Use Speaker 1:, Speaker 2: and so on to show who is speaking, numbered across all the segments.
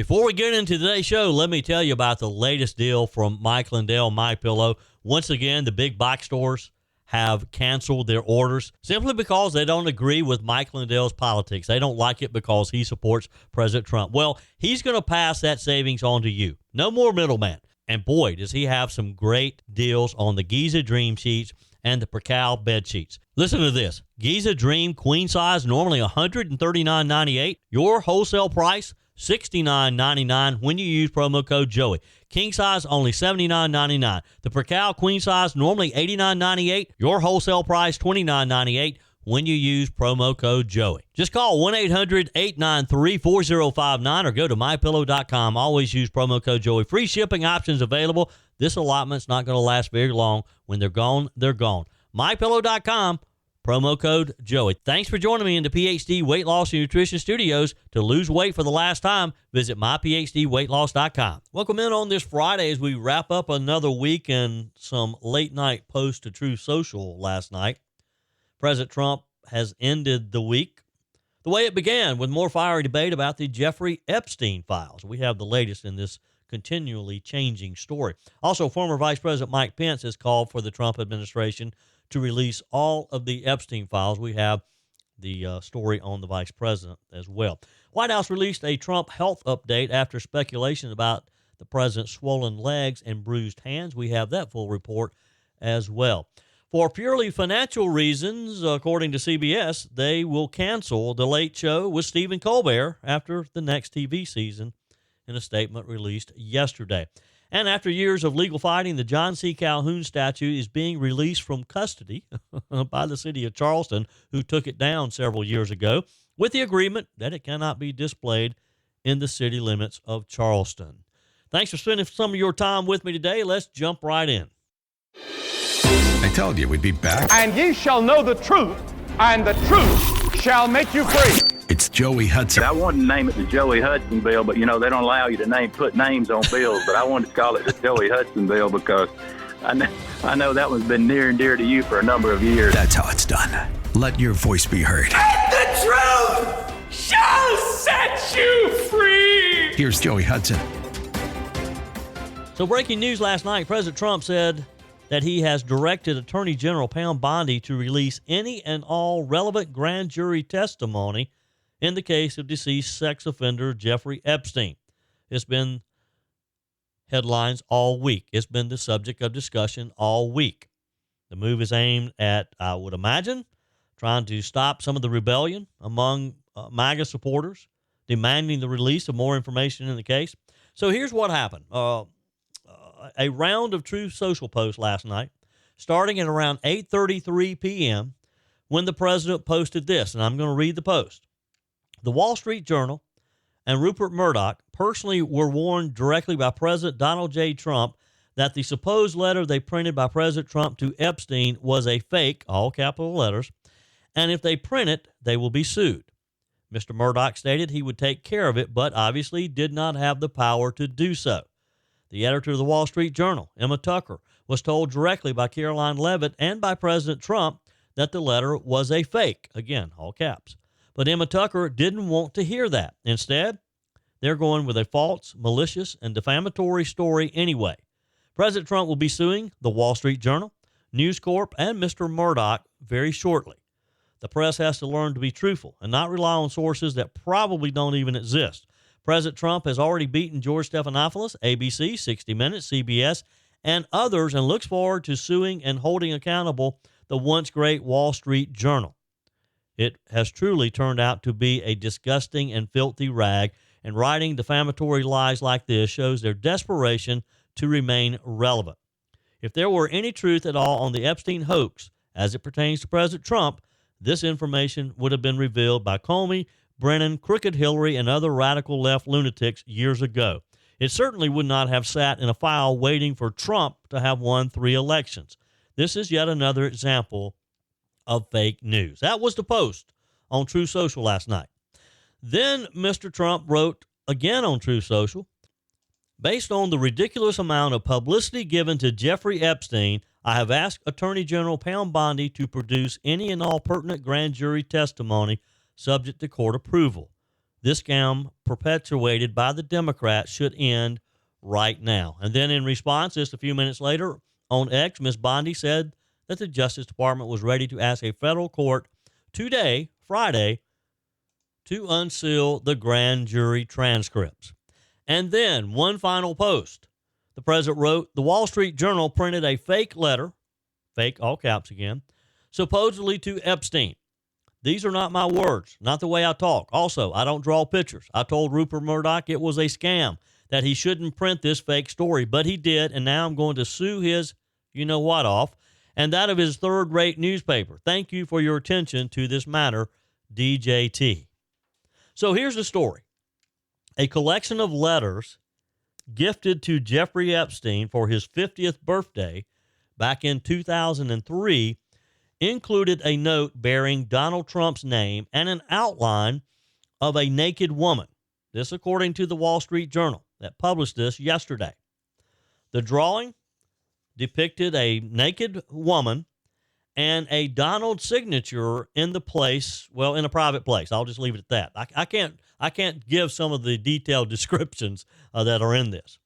Speaker 1: Before we get into today's show, let me tell you about the latest deal from Mike Lindell, MyPillow. Once again, the big box stores have canceled their orders simply because they don't agree with Mike Lindell's politics. They don't like it because he supports President Trump. Well, he's going to pass that savings on to you. No more middleman. And boy, does he have some great deals on the Giza Dream sheets and the Percal bed sheets. Listen to this. Giza Dream queen size, normally $139.98. Your wholesale price, $69.99 when you use promo code Joey. King size, only $79.99. The Percal queen size, normally $89.98. Your wholesale price, $29.98 when you use promo code Joey. Just call 1-800-893-4059 or go to mypillow.com. Always use promo code Joey. Free shipping options available. This allotment's not going to last very long. When they're gone, they're gone. mypillow.com. Promo code Joey. Thanks for joining me in the PhD Weight Loss and Nutrition Studios. To lose weight for the last time, visit myphdweightloss.com. Welcome in on this Friday as we wrap up another week and some late night posts to Truth Social last night. President Trump has ended the week the way it began, with more fiery debate about the Jeffrey Epstein files. We have the latest in this continually changing story. Also, former Vice President Mike Pence has called for the Trump administration to release all of the Epstein files. We have the story on the vice president as well. White House released a Trump health update after speculation about the president's swollen legs and bruised hands. We have that full report as well. For purely financial reasons, according to CBS, they will cancel The Late Show with Stephen Colbert after the next TV season, in a statement released yesterday. And after years of legal fighting, the John C. Calhoun statue is being released from custody by the city of Charleston, who took it down several years ago, with the agreement that it cannot be displayed in the city limits of Charleston. Thanks for spending some of your time with me today. Let's jump right in.
Speaker 2: I told you we'd be back.
Speaker 3: And ye shall know the truth, and the truth shall make you free.
Speaker 2: It's Joey Hudson.
Speaker 4: I wanted to name it the Joey Hudson bill, but, they don't allow you to put names on bills. But I wanted to call it the Joey Hudson bill because I know that one's been near and dear to you for a number of years.
Speaker 2: That's how it's done. Let your voice be heard.
Speaker 3: And the truth shall set you free.
Speaker 2: Here's Joey Hudson.
Speaker 1: So breaking news last night, President Trump said that he has directed Attorney General Pam Bondi to release any and all relevant grand jury testimony in the case of deceased sex offender Jeffrey Epstein. It's been headlines all week. It's been the subject of discussion all week. The move is aimed at, I would imagine, trying to stop some of the rebellion among MAGA supporters, demanding the release of more information in the case. So here's what happened. A round of Truth Social posts last night, starting at around 8:33 p.m., when the president posted this, and I'm going to read the post. The Wall Street Journal and Rupert Murdoch personally were warned directly by President Donald J. Trump that the supposed letter they printed by President Trump to Epstein was a fake, all capital letters, and if they print it, they will be sued. Mr. Murdoch stated he would take care of it, but obviously did not have the power to do so. The editor of the Wall Street Journal, Emma Tucker, was told directly by Caroline Leavitt and by President Trump that the letter was a fake. Again, all caps. But Emma Tucker didn't want to hear that. Instead, they're going with a false, malicious, and defamatory story anyway. President Trump will be suing the Wall Street Journal, News Corp, and Mr. Murdoch very shortly. The press has to learn to be truthful and not rely on sources that probably don't even exist. President Trump has already beaten George Stephanopoulos, ABC, 60 Minutes, CBS, and others, and looks forward to suing and holding accountable the once great Wall Street Journal. It has truly turned out to be a disgusting and filthy rag, and writing defamatory lies like this shows their desperation to remain relevant. If there were any truth at all on the Epstein hoax as it pertains to President Trump, this information would have been revealed by Comey, Brennan, Crooked Hillary, and other radical left lunatics years ago. It certainly would not have sat in a file waiting for Trump to have won 3 elections. This is yet another example of fake news. That was the post on Truth Social last night. Then Mr. Trump wrote again on Truth Social, based on the ridiculous amount of publicity given to Jeffrey Epstein, I have asked Attorney General Pam Bondi to produce any and all pertinent grand jury testimony subject to court approval. this scam perpetuated by the Democrats should end right now. And then in response, just a few minutes later on X, Ms. Bondi said that the Justice Department was ready to ask a federal court today, Friday, to unseal the grand jury transcripts. And then one final post. The president wrote, the Wall Street Journal printed a fake letter, fake, all caps again, supposedly to Epstein. These are not my words, not the way I talk. Also, I don't draw pictures. I told Rupert Murdoch it was a scam, that he shouldn't print this fake story, but he did, and now I'm going to sue his you-know-what off, and that of his third-rate newspaper. Thank you for your attention to this matter, DJT. So here's the story. A collection of letters gifted to Jeffrey Epstein for his 50th birthday back in 2003 included a note bearing Donald Trump's name and an outline of a naked woman. This according to the Wall Street Journal that published this yesterday. The drawing depicted a naked woman and a Donald signature in the place, well, in a private place. I'll just leave it at that. I can't give some of the detailed descriptions that are in this.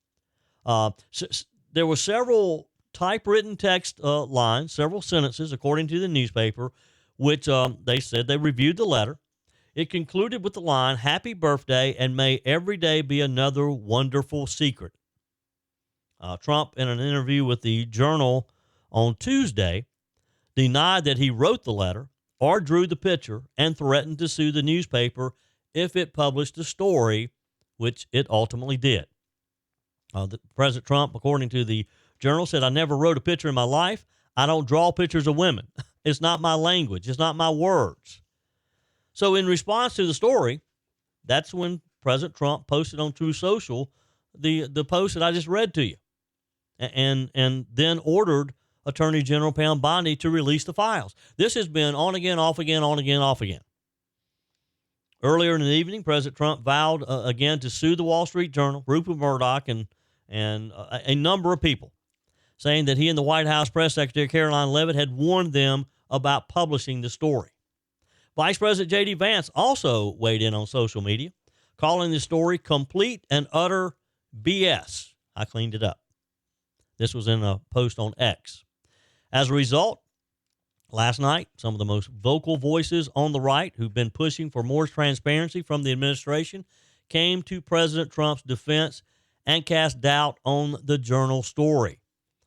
Speaker 1: There were several typewritten text lines, several sentences, according to the newspaper, which they said they reviewed the letter. It concluded with the line, "Happy birthday, and may every day be another wonderful secret." Trump, in an interview with the Journal on Tuesday, denied that he wrote the letter or drew the picture and threatened to sue the newspaper if it published the story, which it ultimately did. President Trump, according to the Journal, said, "I never wrote a picture in my life. I don't draw pictures of women. It's not my language. It's not my words." So in response to the story, that's when President Trump posted on Truth Social the post that I just read to you, and then ordered Attorney General Pam Bondi to release the files. This has been on again, off again, on again, off again. Earlier in the evening, President Trump vowed again to sue the Wall Street Journal, Rupert Murdoch, and a number of people, saying that he and the White House Press Secretary Caroline Leavitt had warned them about publishing the story. Vice President J.D. Vance also weighed in on social media, calling the story complete and utter BS. I cleaned it up. This was in a post on X. As a result, last night, some of the most vocal voices on the right who've been pushing for more transparency from the administration came to President Trump's defense and cast doubt on the Journal story.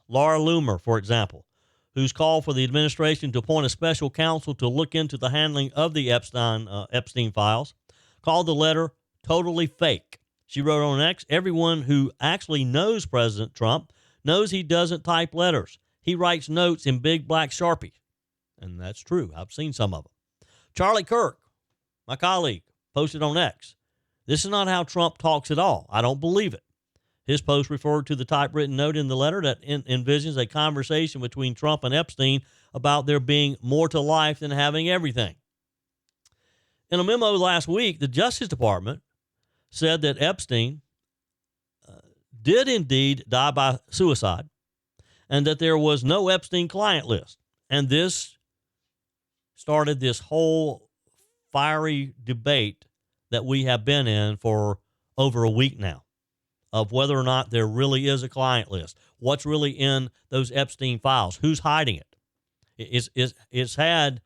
Speaker 1: Laura Loomer, for example, who's called for the administration to appoint a special counsel to look into the handling of the Epstein files, called the letter totally fake. She wrote on X, "Everyone who actually knows President Trump knows he doesn't type letters. He writes notes in big black Sharpie." And that's true. I've seen some of them. Charlie Kirk, my colleague, posted on X, "This is not how Trump talks at all. I don't believe it." His post referred to the typewritten note in the letter that envisions a conversation between Trump and Epstein about there being more to life than having everything. In a memo last week, the Justice Department said that Epstein did indeed die by suicide and that there was no Epstein client list. And this started this whole fiery debate that we have been in for over a week now, of whether or not there really is a client list. What's really in those Epstein files? Who's hiding it? It's had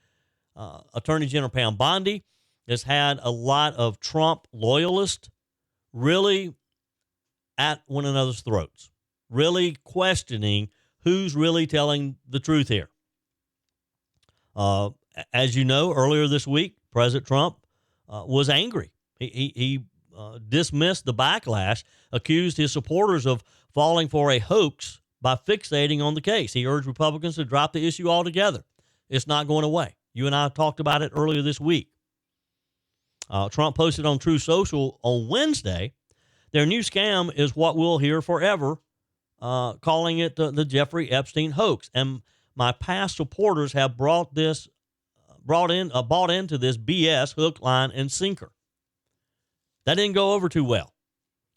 Speaker 1: Attorney General Pam Bondi. It's had a lot of Trump loyalists really at one another's throats, really questioning who's really telling the truth here. As you know, earlier this week, President Trump was angry. He dismissed the backlash, accused his supporters of falling for a hoax by fixating on the case. He urged Republicans to drop the issue altogether. It's not going away. You and I talked about it earlier this week. Trump posted on Truth Social on Wednesday, "Their new scam is what we'll hear forever," calling it the Jeffrey Epstein hoax. And my past supporters have bought into this BS hook, line, and sinker. That didn't go over too well.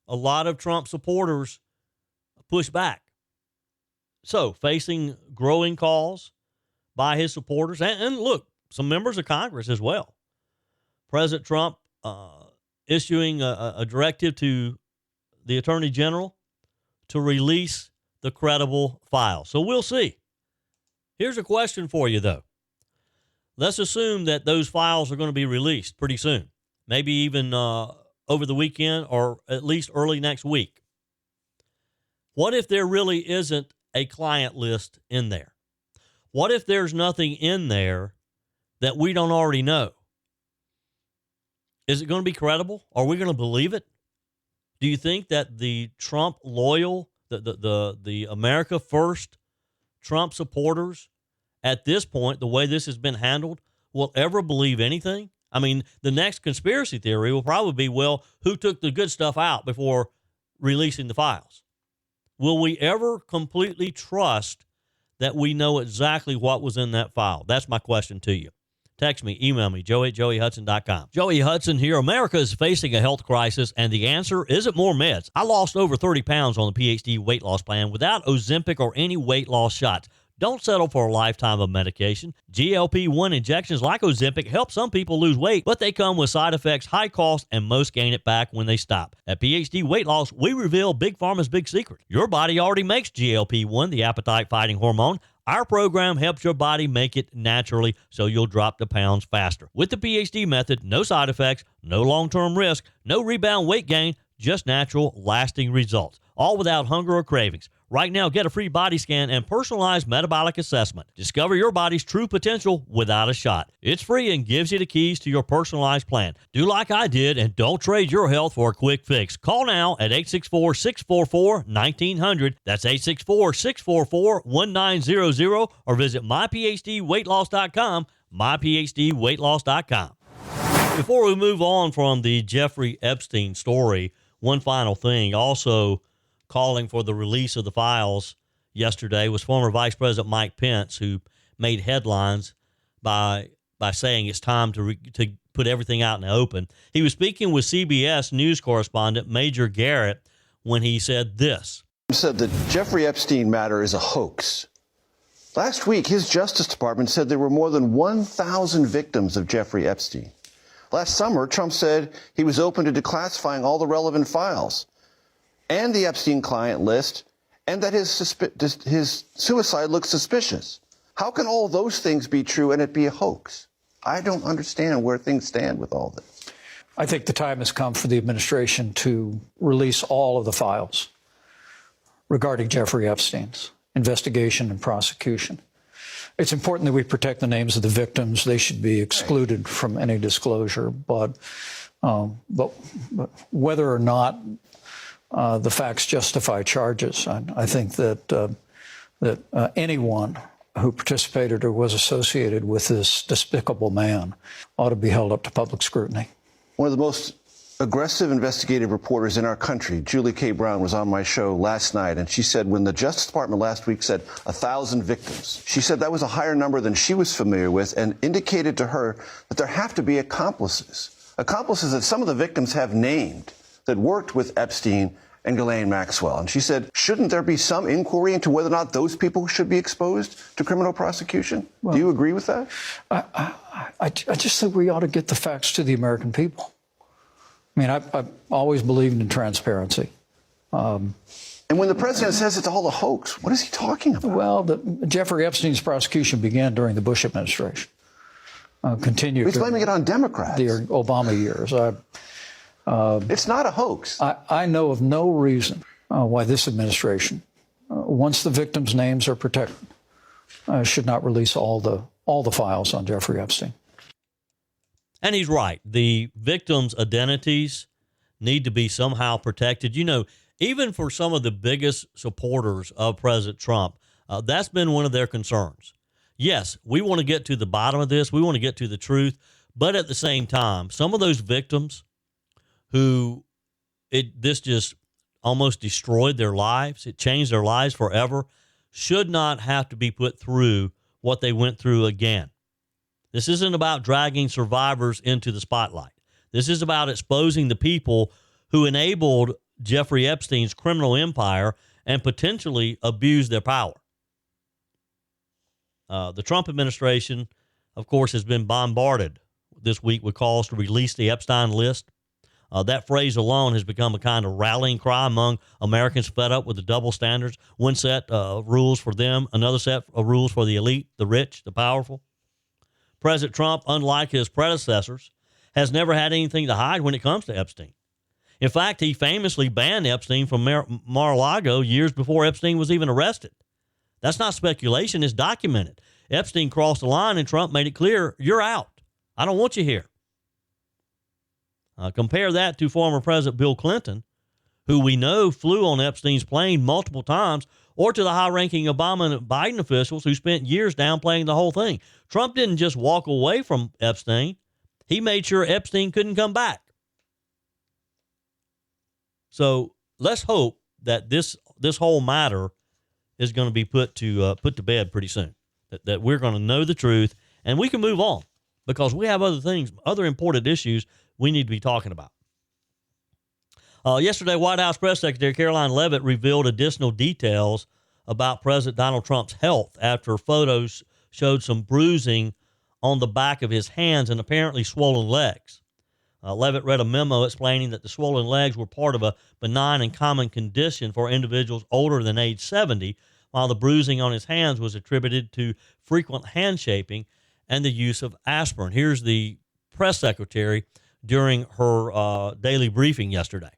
Speaker 1: A lot of Trump supporters pushed back. So, facing growing calls by his supporters, and look, some members of Congress as well, President Trump issuing a directive to the Attorney General to release the credible files. So we'll see. Here's a question for you, though. Let's assume that those files are going to be released pretty soon, maybe even over the weekend or at least early next week. What if there really isn't a client list in there? What if there's nothing in there that we don't already know? Is it going to be credible? Are we going to believe it? Do you think that the Trump loyal, the America First Trump supporters at this point, the way this has been handled, will ever believe anything? I mean, the next conspiracy theory will probably be, well, who took the good stuff out before releasing the files? Will we ever completely trust that we know exactly what was in that file? That's my question to you. Text me, email me, joey@joeyhudson.com. Joey Hudson here. America is facing a health crisis, and the answer isn't more meds. I lost over 30 pounds on the PhD weight loss plan without Ozempic or any weight loss shots. Don't settle for a lifetime of medication. GLP-1 injections like Ozempic help some people lose weight, but they come with side effects, high cost, and most gain it back when they stop. At PhD Weight Loss, we reveal Big Pharma's big secret. Your body already makes GLP-1, the appetite-fighting hormone. Our program helps your body make it naturally so you'll drop the pounds faster. With the PhD method, no side effects, no long-term risk, no rebound weight gain, just natural, lasting results, all without hunger or cravings. Right now, get a free body scan and personalized metabolic assessment. Discover your body's true potential without a shot. It's free and gives you the keys to your personalized plan. Do like I did and don't trade your health for a quick fix. Call now at 864-644-1900. That's 864-644-1900 or visit myphdweightloss.com, myphdweightloss.com. Before we move on from the Jeffrey Epstein story, one final thing. Also calling for the release of the files yesterday was former Vice President Mike Pence, who made headlines by saying it's time to put everything out in the open. He was speaking with CBS News correspondent Major Garrett when he said this.
Speaker 5: He said the Jeffrey Epstein matter is a hoax. Last week, his Justice Department said there were more than 1,000 victims of Jeffrey Epstein. Last summer, Trump said he was open to declassifying all the relevant files and the Epstein client list, and that his suicide looks suspicious. How can all those things be true and it be a hoax? I don't understand where things stand with all this.
Speaker 6: I think the time has come for the administration to release all of the files regarding Jeffrey Epstein's investigation and prosecution. It's important that we protect the names of the victims. They should be excluded from any disclosure. But whether or not the facts justify charges, I think that anyone who participated or was associated with this despicable man ought to be held up to public scrutiny.
Speaker 5: One of the most aggressive investigative reporters in our country, Julie K. Brown, was on my show last night, and she said when the Justice Department last week said 1,000 victims, she said that was a higher number than she was familiar with and indicated to her that there have to be accomplices. Accomplices that some of the victims have named that worked with Epstein and Ghislaine Maxwell. And she said, shouldn't there be some inquiry into whether or not those people should be exposed to criminal prosecution? Well, do you agree with that?
Speaker 6: I just think we ought to get the facts to the American people. I mean, I've always believed in transparency.
Speaker 5: And when the president says it's all a hoax, what is he talking about?
Speaker 6: Well, Jeffrey Epstein's prosecution began during the Bush administration. Continued.
Speaker 5: He's blaming it on Democrats.
Speaker 6: The Obama years.
Speaker 5: It's not a hoax.
Speaker 6: I know of no reason why this administration, once the victims' names are protected, should not release all the files on Jeffrey Epstein.
Speaker 1: And he's right. The victims' identities need to be somehow protected. You know, even for some of the biggest supporters of President Trump, that's been one of their concerns. Yes, we want to get to the bottom of this. We want to get to the truth. But at the same time, some of those victims who this just almost destroyed their lives, it changed their lives forever, should not have to be put through what they went through again. This isn't about dragging survivors into the spotlight. This is about exposing the people who enabled Jeffrey Epstein's criminal empire and potentially abused their power. The Trump administration, of course, has been bombarded this week with calls to release the Epstein list. That phrase alone has become a kind of rallying cry among Americans fed up with the double standards. One set of rules for them, another set of rules for the elite, the rich, the powerful. President Trump, unlike his predecessors, has never had anything to hide when it comes to Epstein. In fact, he famously banned Epstein from Mar-a-Lago years before Epstein was even arrested. That's not speculation, it's documented. Epstein crossed the line and Trump made it clear, you're out. I don't want you here. Compare that to former President Bill Clinton, who we know flew on Epstein's plane multiple times, or to the high-ranking Obama and Biden officials who spent years downplaying the whole thing. Trump didn't just walk away from Epstein. He made sure Epstein couldn't come back. So let's hope that this whole matter is going to be put to bed pretty soon, that we're going to know the truth and we can move on, because we have other important issues we need to be talking about. Yesterday, White House Press Secretary Caroline Leavitt revealed additional details about President Donald Trump's health after photos showed some bruising on the back of his hands and apparently swollen legs. Leavitt read a memo explaining that the swollen legs were part of a benign and common condition for individuals older than age 70, while the bruising on his hands was attributed to frequent handshaping and the use of aspirin. Here's the press secretary during her daily briefing yesterday.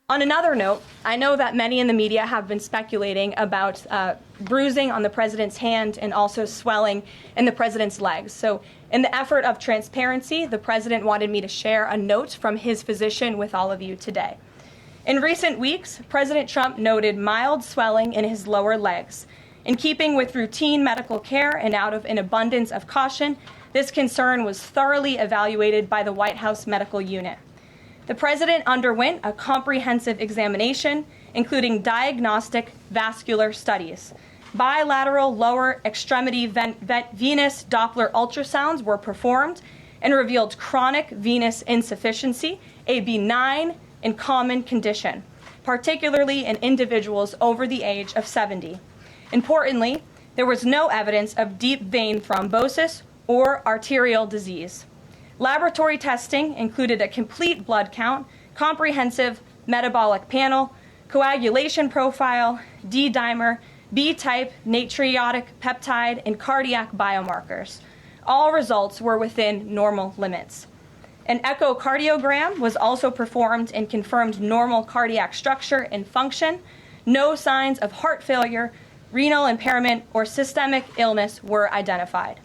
Speaker 7: On another note, I know that many in the media have been speculating about bruising on the president's hand and also swelling in the president's legs. So in the effort of transparency, the president wanted me to share a note from his physician with all of you today. In recent weeks, President Trump noted mild swelling in his lower legs. In keeping with routine medical care and out of an abundance of caution, this concern was thoroughly evaluated by the White House medical unit. The president underwent a comprehensive examination, including diagnostic vascular studies. Bilateral lower extremity venous Doppler ultrasounds were performed and revealed chronic venous insufficiency, a benign and common condition, particularly in individuals over the age of 70. Importantly, there was no evidence of deep vein thrombosis or arterial disease. Laboratory testing included a complete blood count, comprehensive metabolic panel, coagulation profile, D-dimer, B-type natriuretic peptide, and cardiac biomarkers. All results were within normal limits. An echocardiogram was also performed and confirmed normal cardiac structure and function. No signs of heart failure, renal impairment, or systemic illness were identified.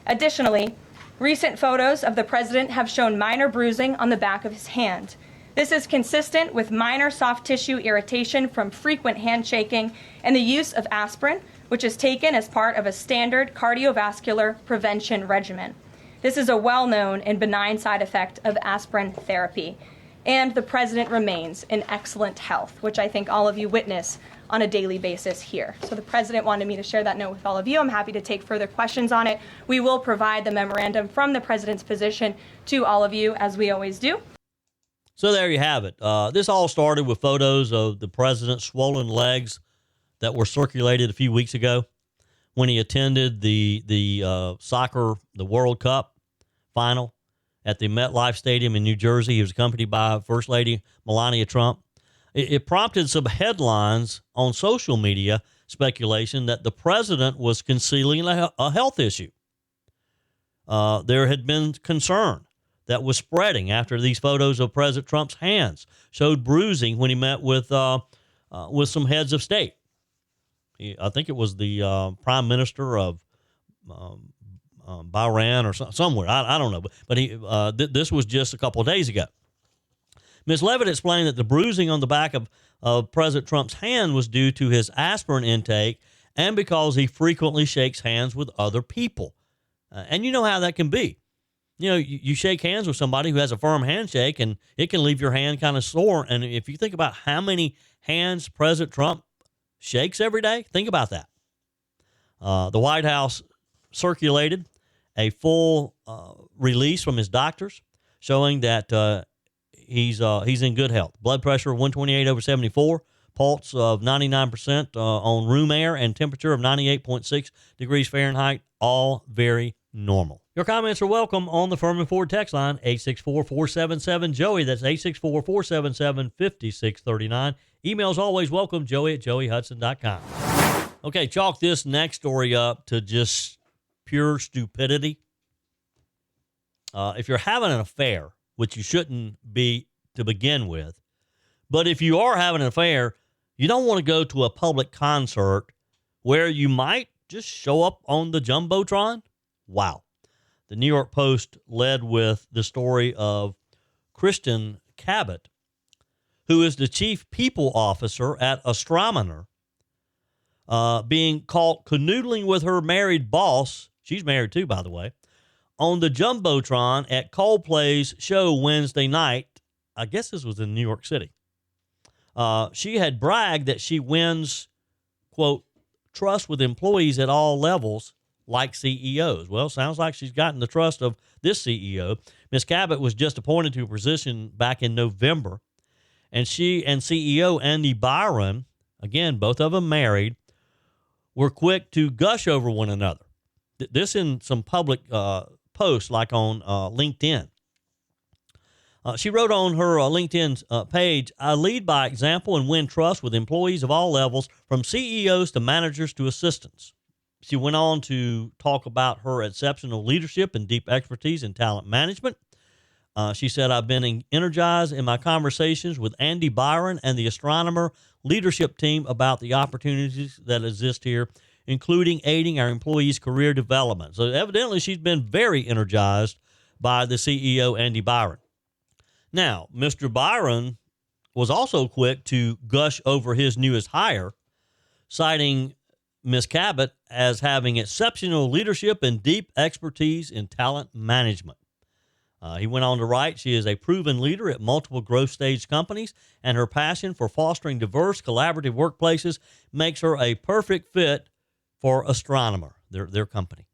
Speaker 7: Additionally, recent photos of the president have shown minor bruising on the back of his hand. This is consistent with minor soft tissue irritation from frequent handshaking and the use of aspirin, which is taken as part of a standard cardiovascular prevention regimen. This is a well-known and benign side effect of aspirin therapy. And the president remains in excellent health, which I think all of you witness on a daily basis here. So the president wanted me to share that note with all of you. I'm happy to take further questions on it. We will provide the memorandum from the president's physician to all of you, as we always do.
Speaker 1: So there you have it. This all started with photos of the president's swollen legs that were circulated a few weeks ago when he attended the soccer, the World Cup final at the MetLife Stadium in New Jersey. He was accompanied by First Lady Melania Trump. It prompted some headlines on social media speculation that the president was concealing a health issue. There had been concern that was spreading after these photos of President Trump's hands showed bruising when he met with some heads of state. I think it was the prime minister of Bahrain or somewhere. I don't know. But this was just a couple of days ago. Ms. Leavitt explained that the bruising on the back of President Trump's hand was due to his aspirin intake and because he frequently shakes hands with other people. And you know how that can be. You know, you shake hands with somebody who has a firm handshake, and it can leave your hand kind of sore. And if you think about how many hands President Trump shakes every day, think about that. The White House circulated a full release from his doctors showing that he's in good health. Blood pressure of 128/74, pulse of 99% on room air, and temperature of 98.6 degrees Fahrenheit, all very normal. Your comments are welcome on the Furman Ford text line, 864-477-JOEY. That's 864-477-5639. Emails always welcome, joey@joeyhudson.com. Okay, chalk this next story up to just pure stupidity. If you're having an affair, which you shouldn't be to begin with, but if you are having an affair, you don't want to go to a public concert where you might just show up on the Jumbotron. Wow. The New York Post led with the story of Kristen Cabot, who is the chief people officer at Astronomer, being caught canoodling with her married boss. She's married too, by the way, on the Jumbotron at Coldplay's show Wednesday night. I guess this was in New York City. She had bragged that she wins, quote, trust with employees at all levels like CEOs. Well, sounds like she's gotten the trust of this CEO. Ms. Cabot was just appointed to a position back in November, and she and CEO Andy Byron, again, both of them married, were quick to gush over one another. This in some public posts, like on LinkedIn. She wrote on her LinkedIn page, "I lead by example and win trust with employees of all levels, from CEOs to managers to assistants." She went on to talk about her exceptional leadership and deep expertise in talent management. She said, "I've been energized in my conversations with Andy Byron and the Astronomer leadership team about the opportunities that exist here, including aiding our employees' career development." So evidently she's been very energized by the CEO, Andy Byron. Now, Mr. Byron was also quick to gush over his newest hire, citing Ms. Cabot as having exceptional leadership and deep expertise in talent management. He went on to write, "She is a proven leader at multiple growth stage companies, and her passion for fostering diverse, collaborative workplaces makes her a perfect fit for Astronomer," their company.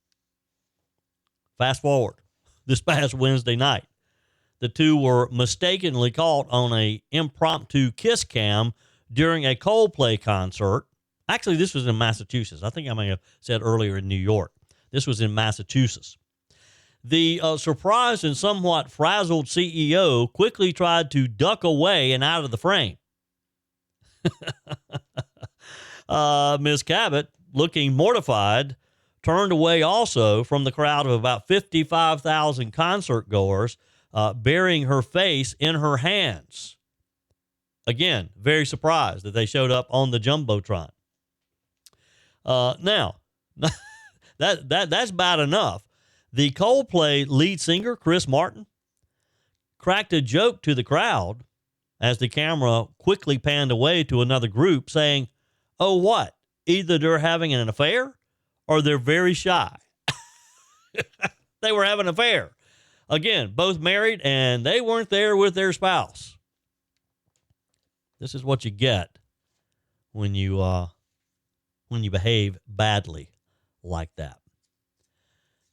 Speaker 1: Fast forward, this past Wednesday night, the two were mistakenly caught on a impromptu kiss cam during a Coldplay concert. Actually, this was in Massachusetts. I think I may have said earlier in New York. This was in Massachusetts. The surprised and somewhat frazzled CEO quickly tried to duck away and out of the frame. Ms. Cabot, looking mortified, turned away also from the crowd of about 55,000 concert goers, burying her face in her hands. Again, very surprised that they showed up on the Jumbotron. Now, that's bad enough. The Coldplay lead singer, Chris Martin, cracked a joke to the crowd as the camera quickly panned away to another group, saying, "Oh, what? Either they're having an affair or they're very shy." They were having an affair. Again, both married, and they weren't there with their spouse. This is what you get when you behave badly like that.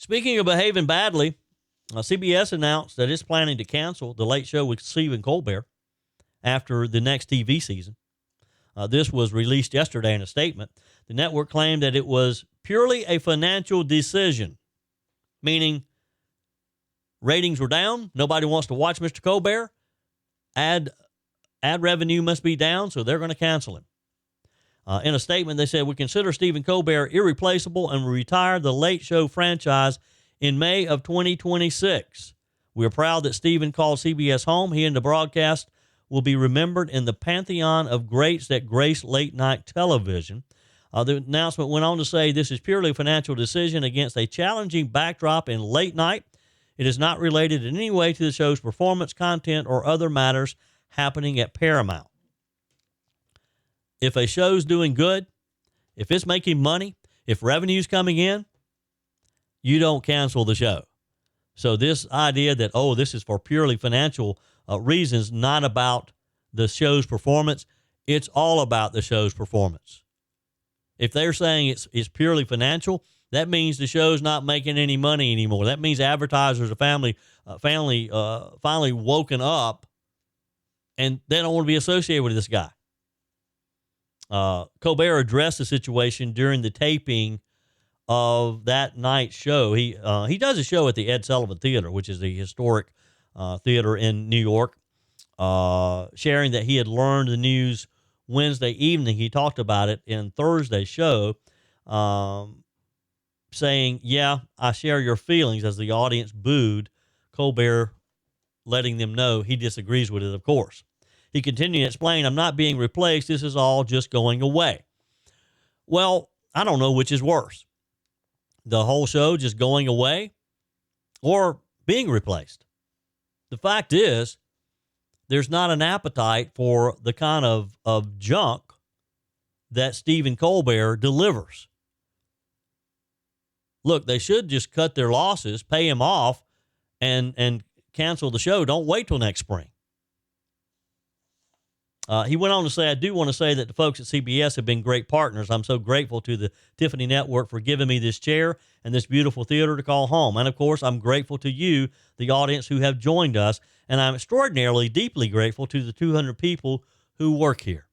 Speaker 1: Speaking of behaving badly, CBS announced that it's planning to cancel The Late Show with Stephen Colbert after the next TV season. This was released yesterday in a statement. The network claimed that it was purely a financial decision, meaning ratings were down. Nobody wants to watch Mr. Colbert. Ad revenue must be down, so they're going to cancel him. In a statement, they said, "We consider Stephen Colbert irreplaceable and we retire the Late Show franchise in May of 2026. We are proud that Stephen called CBS home. He and the broadcast will be remembered in the pantheon of greats that grace late-night television." The announcement went on to say, "This is purely a financial decision against a challenging backdrop in late night. It is not related in any way to the show's performance, content, or other matters happening at Paramount." If a show's doing good, if it's making money, if revenue's coming in, you don't cancel the show. So this idea that, this is for purely financial reasons, not about the show's performance, it's all about the show's performance. If they're saying it's purely financial, that means the show's not making any money anymore. That means advertisers are finally woken up and they don't want to be associated with this guy. Colbert addressed the situation during the taping of that night's show, he does a show at the Ed Sullivan Theater, which is the historic theater in New York, sharing that he had learned the news Wednesday evening. He talked about it in Thursday's show, saying, "Yeah, I share your feelings," as the audience booed Colbert, letting them know he disagrees with it, of course. He continued to explain, "I'm not being replaced. This is all just going away." Well, I don't know which is worse. The whole show just going away or being replaced. The fact is, there's not an appetite for the kind of junk that Stephen Colbert delivers. Look, they should just cut their losses, pay him off, and cancel the show. Don't wait till next spring. He went on to say, "I do want to say that the folks at CBS have been great partners. I'm so grateful to the Tiffany Network for giving me this chair and this beautiful theater to call home. And, of course, I'm grateful to you, the audience, who have joined us. And I'm extraordinarily, deeply grateful to the 200 people who work here."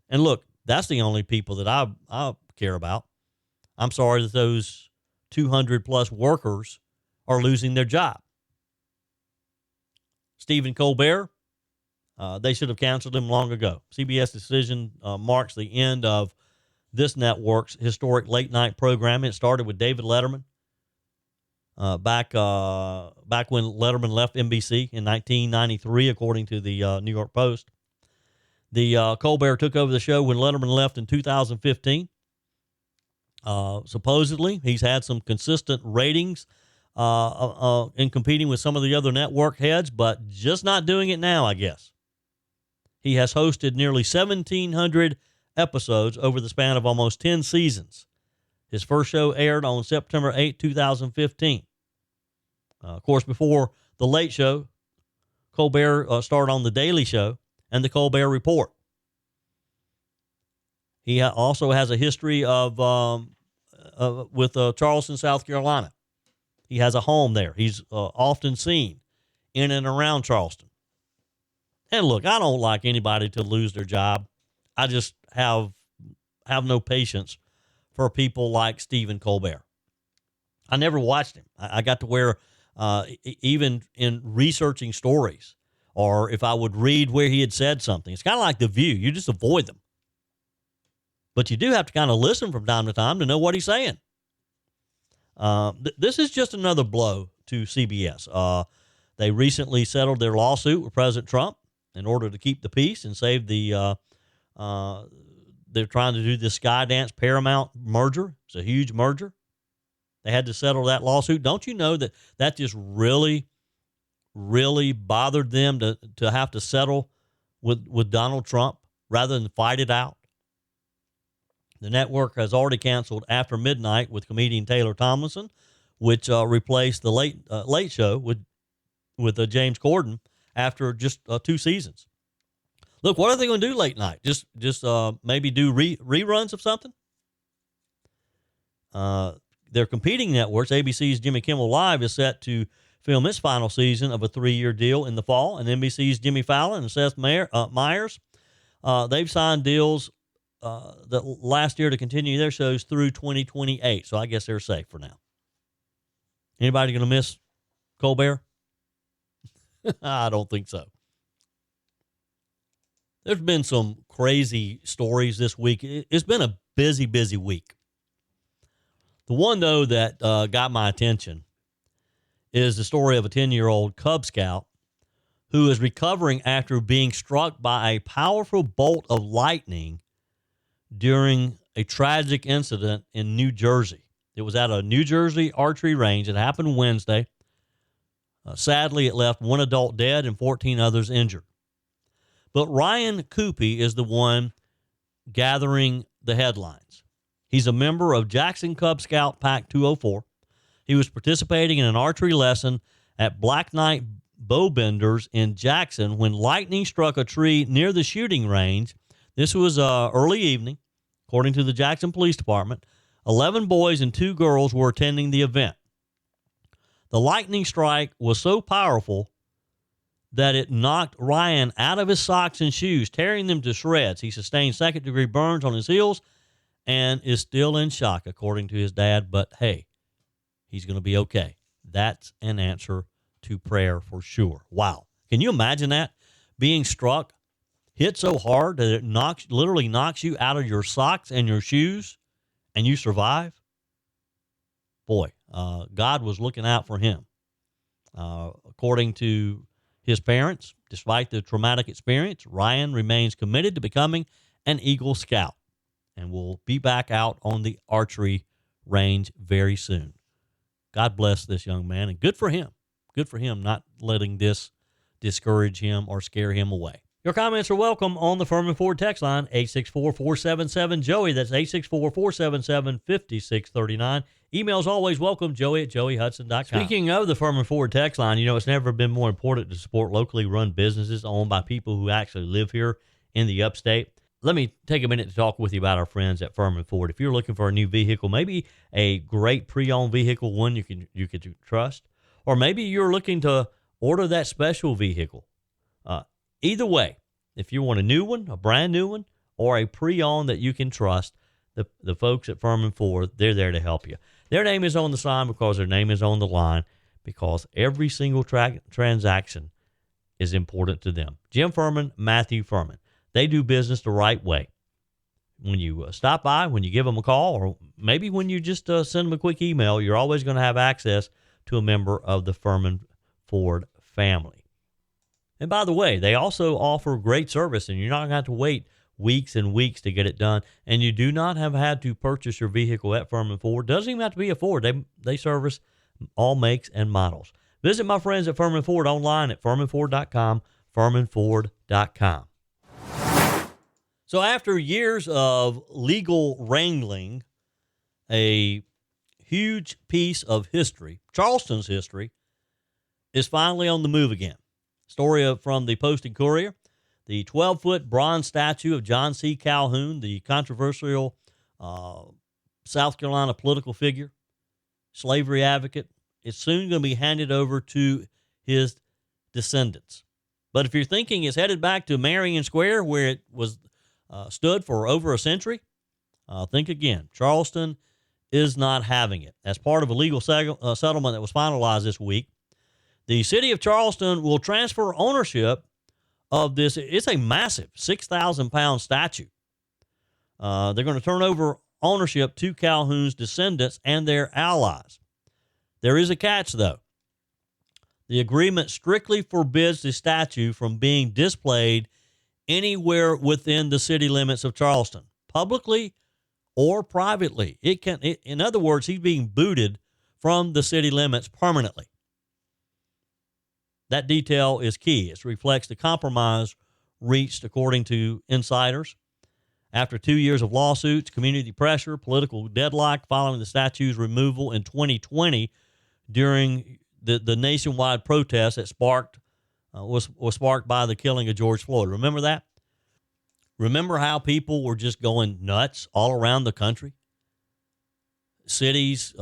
Speaker 1: And, look, that's the only people that I care about. I'm sorry that those 200-plus workers are losing their job. Stephen Colbert, they should have canceled him long ago. CBS decision marks the end of this network's historic late-night programming. It started with David Letterman back when Letterman left NBC in 1993, according to the New York Post. The Colbert took over the show when Letterman left in 2015. Supposedly, he's had some consistent ratings in competing with some of the other network heads, but just not doing it now, I guess. He has hosted nearly 1,700 episodes over the span of almost 10 seasons. His first show aired on September 8, 2015. Of course, before The Late Show, Colbert started on The Daily Show and The Colbert Report. He also has a history with Charleston, South Carolina. He has a home there. He's often seen in and around Charleston. And look, I don't like anybody to lose their job. I just have no patience for people like Stephen Colbert. I never watched him. I got to where even in researching stories, or if I would read where he had said something, it's kind of like The View. You just avoid them. But you do have to kind of listen from time to time to know what he's saying. This is just another blow to CBS. They recently settled their lawsuit with President Trump in order to keep the peace and save the they're trying to do this Skydance Paramount merger. It's a huge merger. They had to settle that lawsuit. Don't you know that just really, really bothered them to have to settle with Donald Trump rather than fight it out? The network has already canceled After Midnight with comedian Taylor Tomlinson, which replaced the Late Show with James Corden after just 2 seasons. Look, what are they going to do late night? Just maybe do reruns of something? Their competing networks, ABC's Jimmy Kimmel Live, is set to film its final season of a 3-year deal in the fall, and NBC's Jimmy Fallon and Seth Meyers, they've signed deals that last year to continue their shows through 2028. So I guess they're safe for now. Anybody going to miss Colbert? I don't think so. There's been some crazy stories this week. It's been a busy, busy week. The one, though, that got my attention is the story of a 10-year-old Cub Scout who is recovering after being struck by a powerful bolt of lightning during a tragic incident in New Jersey. It was at a New Jersey archery range. It happened Wednesday. Sadly, it left 1 adult dead and 14 others injured. But Ryan Coopy is the one gathering the headlines. He's a member of Jackson Cub Scout Pack 204. He was participating in an archery lesson at Black Knight Bowbenders in Jackson when lightning struck a tree near the shooting range. This was early evening, according to the Jackson Police Department. 11 boys and 2 girls were attending the event. The lightning strike was so powerful that it knocked Ryan out of his socks and shoes, tearing them to shreds. He sustained second-degree burns on his heels and is still in shock, according to his dad. But hey, he's going to be okay. That's an answer to prayer for sure. Wow. Can you imagine that? Being struck, hit so hard that it literally knocks you out of your socks and your shoes, and you survive? Boy, God was looking out for him. According to his parents, despite the traumatic experience, Ryan remains committed to becoming an Eagle Scout and will be back out on the archery range very soon. God bless this young man, and good for him. Good for him not letting this discourage him or scare him away. Your comments are welcome on the Furman Ford text line, 864-477-JOEY. That's 864-477-5639. Emails always welcome, joey@joeyhudson.com. Speaking of the Furman Ford text line, it's never been more important to support locally run businesses owned by people who actually live here in the upstate. Let me take a minute to talk with you about our friends at Furman Ford. If you're looking for a new vehicle, maybe a great pre-owned vehicle, one you can trust, or maybe you're looking to order that special vehicle. Either way, if you want a new one, a brand new one, or a pre-owned that you can trust, the folks at Furman Ford, they're there to help you. Their name is on the sign because their name is on the line, because every single transaction is important to them. Jim Furman, Matthew Furman. They do business the right way. When you stop by, when you give them a call, or maybe when you just send them a quick email, you're always going to have access to a member of the Furman Ford family. And by the way, they also offer great service, and you're not going to have to wait weeks and weeks to get it done. And you do not have had to purchase your vehicle at Furman Ford. Doesn't even have to be a Ford. They service all makes and models. Visit my friends at Furman Ford online at furmanford.com, furmanford.com. So after years of legal wrangling, a huge piece of history, Charleston's history, is finally on the move again. Story from the Post and Courier. The 12-foot bronze statue of John C. Calhoun, the controversial South Carolina political figure, slavery advocate, is soon going to be handed over to his descendants. But if you're thinking it's headed back to Marion Square, where it was stood for over a century, think again. Charleston is not having it. As part of a legal settlement that was finalized this week, the city of Charleston will transfer ownership of this. It's a massive 6,000-pound statue. They're going to turn over ownership to Calhoun's descendants and their allies. There is a catch, though. The agreement strictly forbids the statue from being displayed anywhere within the city limits of Charleston, publicly or privately. In other words, he's being booted from the city limits permanently. That detail is key. It reflects the compromise reached, according to insiders, after 2 years of lawsuits, community pressure, political deadlock following the statue's removal in 2020 during the nationwide protest that was sparked by the killing of George Floyd. Remember that? Remember how people were just going nuts all around the country? Cities,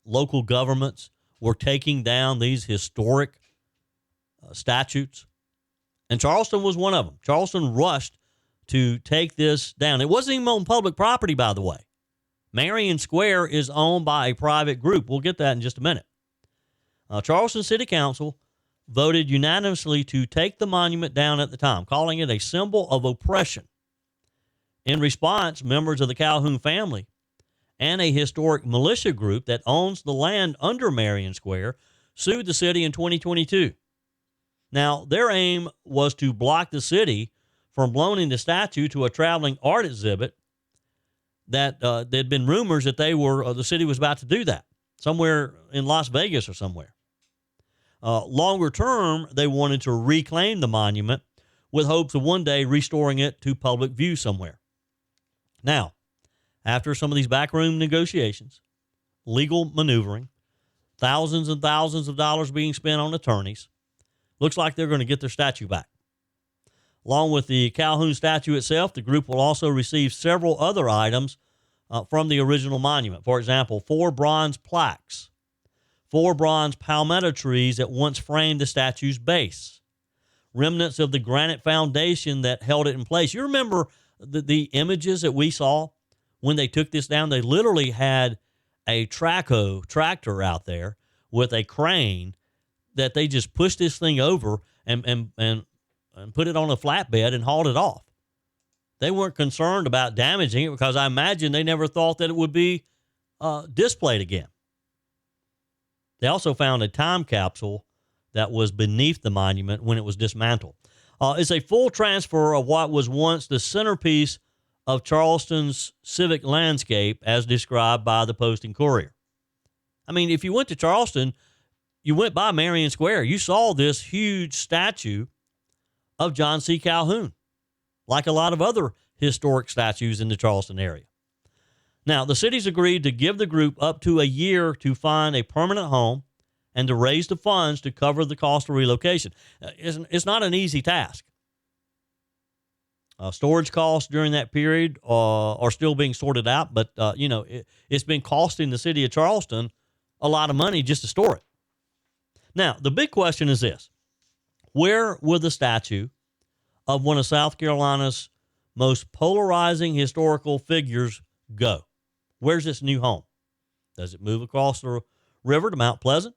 Speaker 1: local governments were taking down these historic statutes, and Charleston was one of them. Charleston rushed to take this down. It wasn't even on public property, by the way. Marion Square is owned by a private group. We'll get that in just a minute. Charleston City Council voted unanimously to take the monument down at the time, calling it a symbol of oppression. In response, members of the Calhoun family and a historic militia group that owns the land under Marion Square sued the city in 2022. Now, their aim was to block the city from loaning the statue to a traveling art exhibit that there'd been rumors that the city was about to do that somewhere in Las Vegas or somewhere. Longer term, they wanted to reclaim the monument with hopes of one day restoring it to public view somewhere. Now, after some of these backroom negotiations, legal maneuvering, thousands and thousands of dollars being spent on attorneys, looks like they're going to get their statue back. Along with the Calhoun statue itself, the group will also receive several other items from the original monument. For example, 4 bronze plaques, 4 bronze palmetto trees that once framed the statue's base, remnants of the granite foundation that held it in place. You remember the images that we saw when they took this down, they literally had a tractor out there with a crane that they just pushed this thing over and put it on a flatbed and hauled it off. They weren't concerned about damaging it because I imagine they never thought that it would be displayed again. They also found a time capsule that was beneath the monument when it was dismantled. It's a full transfer of what was once the centerpiece of Charleston's civic landscape as described by the Post and Courier. I mean, if you went to Charleston, you went by Marion Square, you saw this huge statue of John C. Calhoun, like a lot of other historic statues in the Charleston area. Now, the city's agreed to give the group up to a year to find a permanent home and to raise the funds to cover the cost of relocation. It's not an easy task. Storage costs during that period are still being sorted out, but, it's been costing the city of Charleston a lot of money just to store it. Now, the big question is this. Where will the statue of one of South Carolina's most polarizing historical figures go? Where's this new home? Does it move across the river to Mount Pleasant?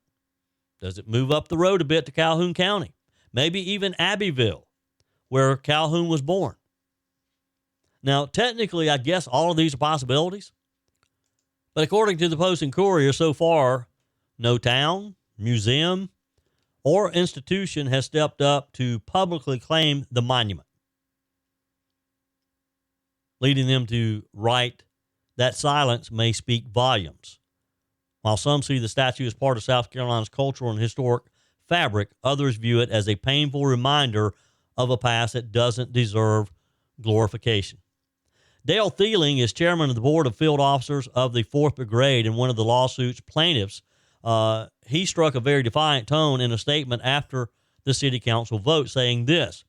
Speaker 1: Does it move up the road a bit to Calhoun County? Maybe even Abbeville, where Calhoun was born. Now, technically, I guess all of these are possibilities. But according to the Post and Courier, so far, no town, museum, or institution has stepped up to publicly claim the monument, leading them to write that silence may speak volumes. While some see the statue as part of South Carolina's cultural and historic fabric, others view it as a painful reminder of a past that doesn't deserve glorification. Dale Thieling is chairman of the Board of Field Officers of the 4th Brigade and one of the lawsuit's plaintiffs. He struck a very defiant tone in a statement after the city council vote, saying this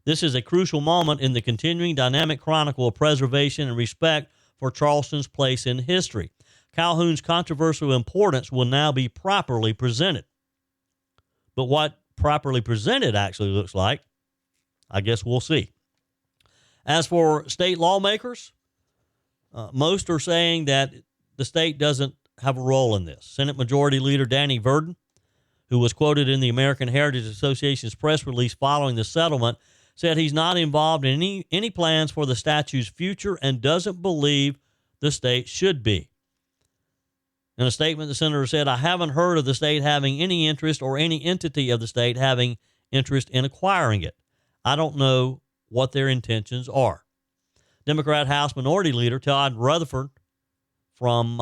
Speaker 1: is a crucial moment in the continuing dynamic chronicle of preservation and respect for Charleston's place in history. Calhoun's controversial importance will now be properly presented. But what properly presented actually looks like, I guess we'll see. As for state lawmakers, most are saying that the state doesn't have a role in this. Senate Majority Leader Danny Verdon, who was quoted in the American Heritage Association's press release following the settlement, said he's not involved in any plans for the statue's future and doesn't believe the state should be. In a statement, the senator said, I haven't heard of the state having any interest or any entity of the state having interest in acquiring it. I don't know what their intentions are. Democrat House Minority Leader Todd Rutherford from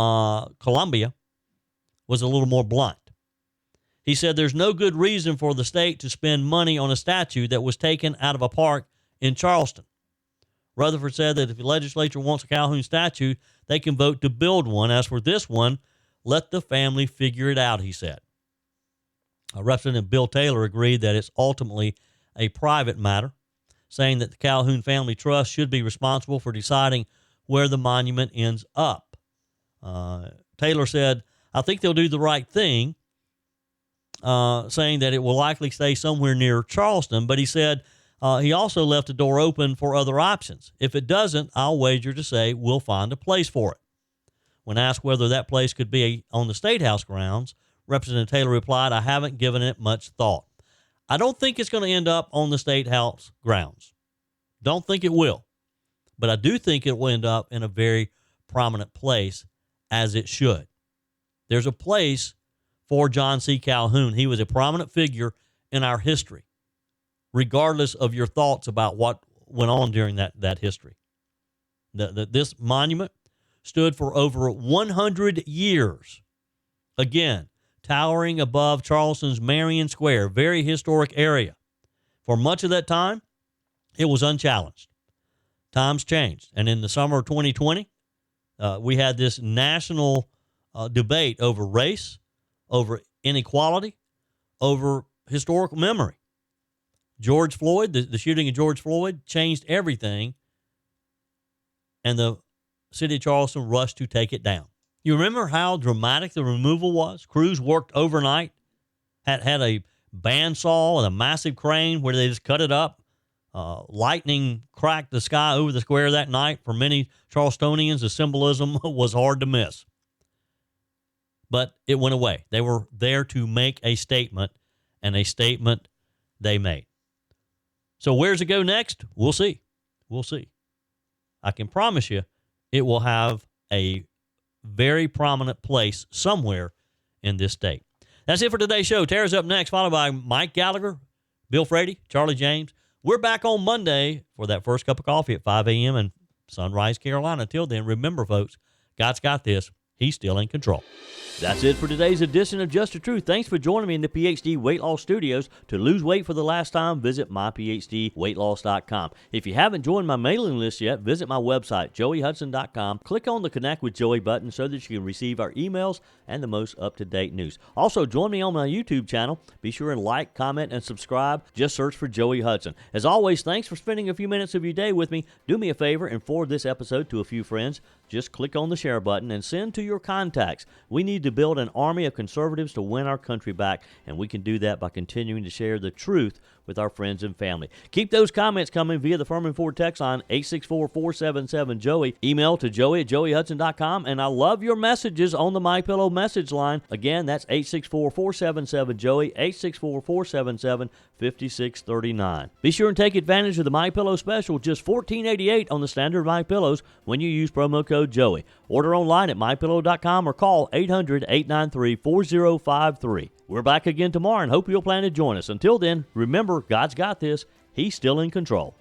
Speaker 1: Columbia was a little more blunt. He said there's no good reason for the state to spend money on a statue that was taken out of a park in Charleston. Rutherford said that if the legislature wants a Calhoun statue, they can vote to build one. As for this one, let the family figure it out, he said. Representative Bill Taylor agreed that it's ultimately a private matter, saying that the Calhoun Family Trust should be responsible for deciding where the monument ends up. Taylor said, I think they'll do the right thing, saying that it will likely stay somewhere near Charleston, but he said he also left the door open for other options. If it doesn't, I'll wager to say we'll find a place for it. When asked whether that place could be on the State House grounds, Representative Taylor replied, I haven't given it much thought. I don't think it's going to end up on the State House grounds. Don't think it will. But I do think it will end up in a very prominent place, as it should. There's a place for John C. Calhoun. He was a prominent figure in our history, regardless of your thoughts about what went on during that history. This monument stood for over 100 years. Again, towering above Charleston's Marion Square, very historic area. For much of that time, it was unchallenged. Times changed. And in the summer of 2020, we had this national debate over race, over inequality, over historical memory. George Floyd, the shooting of George Floyd, changed everything, and the city of Charleston rushed to take it down. You remember how dramatic the removal was? Crews worked overnight, had a bandsaw and a massive crane where they just cut it up lightning cracked the sky over the square that night. For many Charlestonians, the symbolism was hard to miss. But it went away. They were there to make a statement, and a statement they made. So where's it go next? We'll see. We'll see. I can promise you it will have a very prominent place somewhere in this state. That's it for today's show. Tara's up next, followed by Mike Gallagher, Bill Frady, Charlie James. We're back on Monday for that first cup of coffee at 5 a.m. in Sunrise, Carolina. Until then, remember, folks, God's got this. He's still in control. That's it for today's edition of Just the Truth. Thanks for joining me in the PhD Weight Loss Studios. To lose weight for the last time, visit myphdweightloss.com. If you haven't joined my mailing list yet, visit my website, joeyhudson.com. Click on the Connect with Joey button so that you can receive our emails and the most up-to-date news. Also, join me on my YouTube channel. Be sure and like, comment, and subscribe. Just search for Joey Hudson. As always, thanks for spending a few minutes of your day with me. Do me a favor and forward this episode to a few friends. Just click on the share button and send to your contacts. We need to build an army of conservatives to win our country back, and we can do that by continuing to share the truth with our friends and family. Keep those comments coming via the Furman Ford text line, 864-477-JOEY. Email to joey@joeyhudson.com, and I love your messages on the MyPillow message line. Again, that's 864-477-JOEY, 864-477-5639. Be sure and take advantage of the MyPillow special, just $14.88 on the standard MyPillows when you use promo code Joey. Order online at mypillow.com or call 800-893-4053. We're back again tomorrow and hope you'll plan to join us. Until then, remember, God's got this. He's still in control.